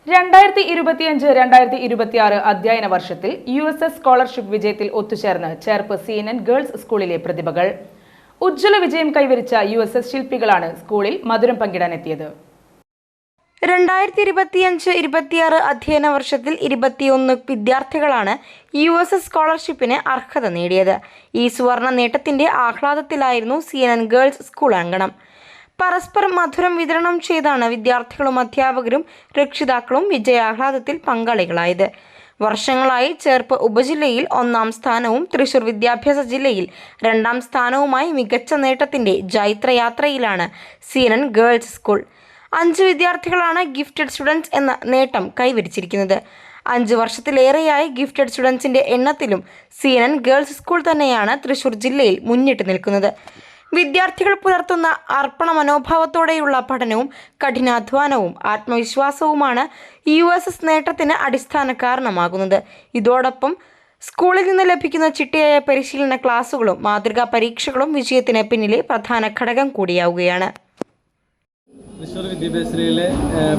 2025-2026 അധ്യയന വർഷത്തിൽ USS scholarship വിജയത്തിൽ ഒത്തുചേർന്ന് ചേർപ്പ് CNN ഗേൾസ് സ്കൂളിലെ പ്രതിഭകൾ. ഉജ്ജ്വല വിജയം കൈവരിച്ച USS ശില്പികളാണ് സ്കൂളിൽ മധുരം പങ്കിടാനെത്തിയത്. 2025-26 അധ്യയന വർഷത്തിൽ 21 വിദ്യാർത്ഥികളാണ് USS സ്കോളർഷിപ്പിന് അർഹത നേടിയത്. ഈ സുവർണ നേട്ടത്തിന്റെ ആഹ്ലാദത്തിലായിരുന്നു CNN ഗേൾസ് സ്കൂൾ അങ്കണം. പരസ്പരം മധുരം വിതരണം ചെയ്താണ് വിദ്യാർത്ഥികളും അധ്യാപകരും രക്ഷിതാക്കളും വിജയാഹ്ലാദത്തിൽ പങ്കാളികളായത്. വർഷങ്ങളായി ചേർപ്പ് ഉപജില്ലയിൽ 1-ാം സ്ഥാനവും തൃശൂർ വിദ്യാഭ്യാസ ജില്ലയിൽ 2-ാം സ്ഥാനവുമായി മികച്ച നേട്ടത്തിന്റെ ജൈത്രയാത്രയിലാണ് CNN ഗേൾസ് സ്കൂൾ. 5 വിദ്യാർത്ഥികളാണ് ഗിഫ്റ്റഡ് സ്റ്റുഡൻസ് എന്ന നേട്ടം കൈവരിച്ചിരിക്കുന്നത്. 5 വർഷത്തിലേറെയായി ഗിഫ്റ്റഡ് സ്റ്റുഡൻസിന്റെ എണ്ണത്തിലും CNN ഗേൾസ് സ്കൂൾ തന്നെയാണ് തൃശൂർ ജില്ലയിൽ മുന്നിട്ട് നിൽക്കുന്നത്. വിദ്യാർത്ഥികൾ പുലർത്തുന്ന അർപ്പണ മനോഭാവത്തോടെയുള്ള പഠനവും കഠിനാധ്വാനവും ആത്മവിശ്വാസവുമാണ് USS നേട്ടത്തിന് അടിസ്ഥാന കാരണമാകുന്നത്. ഇതോടൊപ്പം സ്കൂളിൽ നിന്ന് ലഭിക്കുന്ന ചിട്ടയായ പരിശീലന ക്ലാസുകളും മാതൃകാ പരീക്ഷകളും വിജയത്തിന് പിന്നിലെ പ്രധാന ഘടകം കൂടിയാവുകയാണ്. തൃശ്ശൂർ വിദ്യാഭ്യാസത്തിലെ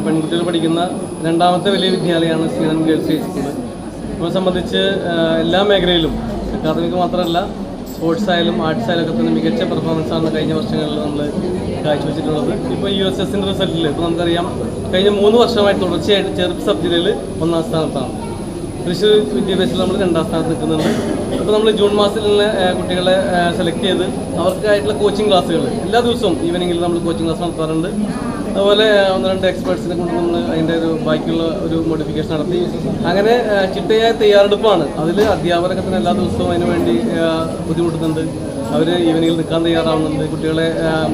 പെൺകുട്ടികൾ പഠിക്കുന്ന 2ാമത്തെ വലിയ വിദ്യാലയമാണ് CNN ഗേൾസ് സ്കൂൾ. നമ്മളെ സംബന്ധിച്ച് എല്ലാ മേഖലയിലും അക്കാദമിക് മാത്രമല്ല സ്പോർട്സ് ആയാലും ആർട്സ് ആയാലും ഒക്കെ തന്നെ മികച്ച പെർഫോമൻസാണ് കഴിഞ്ഞ വർഷങ്ങളിൽ നമ്മൾ കാഴ്ചവെച്ചിട്ടുള്ളത്. ഇപ്പോൾ USSന്റെ റിസൾട്ടിൽ ഇപ്പോൾ നമുക്കറിയാം കഴിഞ്ഞ 3 വർഷമായിട്ട് തുടർച്ചയായിട്ട് ചെറുപ്പ് സബ് ജില്ലയിൽ 1-ാം സ്ഥാനത്താണ്. തൃശ്ശൂർ വിദ്യാഭ്യാസത്തിൽ നമ്മൾ 2-ാം സ്ഥാനത്ത് നിൽക്കുന്നുണ്ട്. ഇപ്പോൾ നമ്മൾ ജൂൺ മാസത്തിൽ നിന്ന് കുട്ടികളെ സെലക്ട് ചെയ്ത് അവർക്കായിട്ടുള്ള കോച്ചിങ് ക്ലാസ്സുകൾ എല്ലാ ദിവസവും ഈവനിങ്ങിൽ നമ്മൾ കോച്ചിങ് ക്ലാസ് നടത്താറുണ്ട്. അതുപോലെ 1-2 എക്സ്പേർട്സിനെ കൊണ്ട് നമ്മൾ അതിൻ്റെ ബാക്കിയുള്ള ഒരു മോഡിഫിക്കേഷൻ നടത്തി അങ്ങനെ ചിട്ടയായ തയ്യാറെടുപ്പാണ്. അതിൽ അധ്യാപകരൊക്കെ തന്നെ എല്ലാ ദിവസവും അതിനു വേണ്ടി ബുദ്ധിമുട്ടുന്നുണ്ട്. അവർ ഈവനിങ്ങിൽ നിൽക്കാൻ തയ്യാറാവുന്നുണ്ട്. കുട്ടികളെ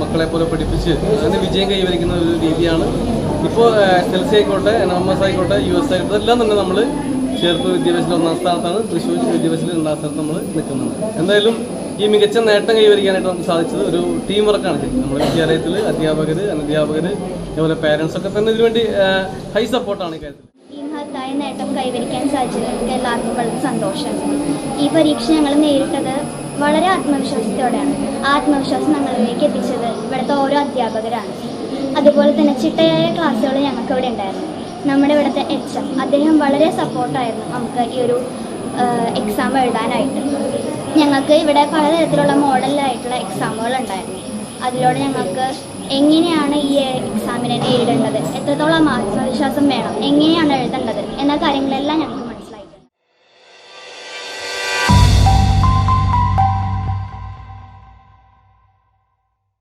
മക്കളെ പോലെ പഠിപ്പിച്ച് അങ്ങനെ വിജയം കൈവരിക്കുന്ന ഒരു രീതിയാണ്. ഇപ്പോൾ SLC ആയിക്കോട്ടെ, NMS ആയിക്കോട്ടെ, US ആയിക്കോട്ടെ എല്ലാം തന്നെ നമ്മൾ ചേർപ്പ് വിദ്യാഭ്യാസത്തിൽ 1-ാം സ്ഥാനത്താണ്, തൃശ്ശൂർ വിദ്യാഭ്യാസത്തിൽ 2-ാം സ്ഥാനത്ത് നമ്മൾ നിൽക്കുന്നത്. എന്തായാലും ഈ മികച്ച നേട്ടം കൈവരിക്കാനായിട്ട് നമുക്ക് സാധിച്ചത് ഒരു ടീം വർക്കാണ്. നമ്മുടെ വിദ്യാലയത്തിൽ അധ്യാപകർ, അനധ്യാപകർ, അതുപോലെ പാരൻസ് ഒക്കെ തന്നെ ഇതിനുവേണ്ടി ഹൈ സപ്പോർട്ടാണ് ഇക്കാര്യത്തിൽ. ഈ മഹത്തായ നേട്ടം കൈവരിക്കാൻ സാധിച്ചത് നമുക്ക് എല്ലാവർക്കും വളരെ സന്തോഷമുണ്ട്. ഈ പരീക്ഷ ഞങ്ങൾ നേരിട്ടത് വളരെ ആത്മവിശ്വാസത്തോടെയാണ്. ആ ആത്മവിശ്വാസം ഞങ്ങളിലേക്ക് എത്തിച്ചത് ഇവിടുത്തെ ഓരോ അധ്യാപകരാണ്. അതുപോലെ തന്നെ ചിട്ടയായ ക്ലാസ്സുകൾ ഞങ്ങൾക്ക് ഇവിടെ ഉണ്ടായിരുന്നു. നമ്മുടെ ഇവിടുത്തെ HM അദ്ദേഹം വളരെ സപ്പോർട്ടായിരുന്നു നമുക്ക് ഈ ഒരു എക്സാം എഴുതാനായിട്ട്. ഞങ്ങൾക്ക് ഇവിടെ പലതരത്തിലുള്ള മോഡലായിട്ടുള്ള എക്സാമുകൾ ഉണ്ടായിരുന്നു. അതിലൂടെ ഞങ്ങൾക്ക് എങ്ങനെയാണ് ഈ എക്സാമിനെ നേരിടേണ്ടത്, എത്രത്തോളം ആത്മവിശ്വാസം വേണം, എങ്ങനെയാണ് എഴുതേണ്ടത് എന്ന കാര്യങ്ങളെല്ലാം ഞങ്ങൾക്ക്